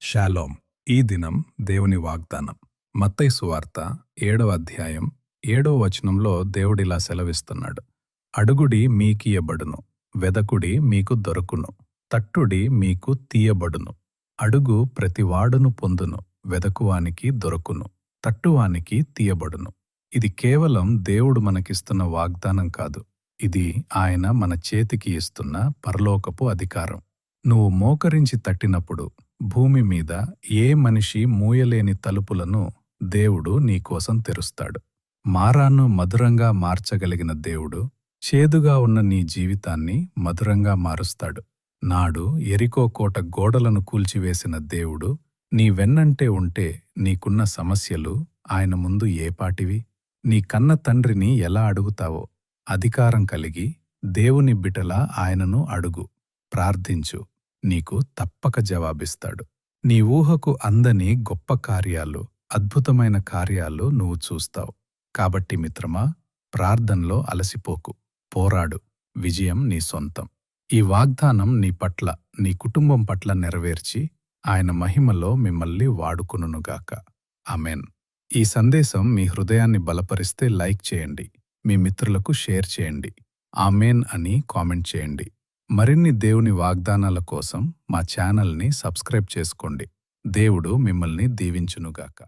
Shalom. ఈ దినం దేవుని వాగ్దానం. మత్తయి సువార్త 7వ అధ్యాయం 7వ వచనంలో దేవుడిలా సెలవిస్తున్నాడు. అడుగుడి మీకియ్యబడును, వెదకుడి మీకు దొరకును, తట్టుడి మీకు తీయబడును. అడుగు ప్రతివాడును పొందును, వెదకువానికి దొరకును, తట్టువానికి తీయబడును. ఇది కేవలం దేవుడు మనకిస్తున్న వాగ్దానం కాదు. ఇది ఆయన మన చేతికి ఇస్తున్న పరలోకపు అధికారం. నువ్వు మోకరించి తట్టినప్పుడు భూమి మీద ఏ మనిషి మూయలేని తలుపులను దేవుడు నీకోసం తెరుస్తాడు. మారాను మధురంగా మార్చగలిగిన దేవుడు చేదుగా ఉన్న నీ జీవితాన్ని మధురంగా మారుస్తాడు. నాడు యెరికో కోట గోడలను కూల్చివేసిన దేవుడు నీ వెన్నంటే ఉంటే నీకున్న సమస్యలు ఆయన ముందు ఏపాటివి? నీ కన్న తండ్రిని ఎలా అడుగుతావో అధికారం కలిగి దేవుని బిడ్డలా ఆయనను అడుగు, ప్రార్థించు. నీకు తప్పక జవాబిస్తాడు. నీ ఊహకు అందని గొప్ప కార్యాలు, అద్భుతమైన కార్యాలు నువ్వు చూస్తావు. కాబట్టి మిత్రమా, ప్రార్థనలో అలసిపోకు, పోరాడు. విజయం నీ సొంతం. ఈ వాగ్దానం నీ పట్ల, నీ కుటుంబం పట్ల నెరవేర్చి ఆయన మహిమలో మిమ్మల్ని వాడుకొనుగాక. ఆమేన్. ఈ సందేశం మీ హృదయాన్ని బలపరిస్తే లైక్ చేయండి, మీ మిత్రులకు షేర్ చేయండి, ఆమేన్ అని కామెంట్ చేయండి. మరిన్ని దేవుని వాగ్దానాల కోసం మా ఛానల్ని సబ్స్క్రైబ్ చేసుకోండి. దేవుడు మిమ్మల్ని దీవించునుగాక.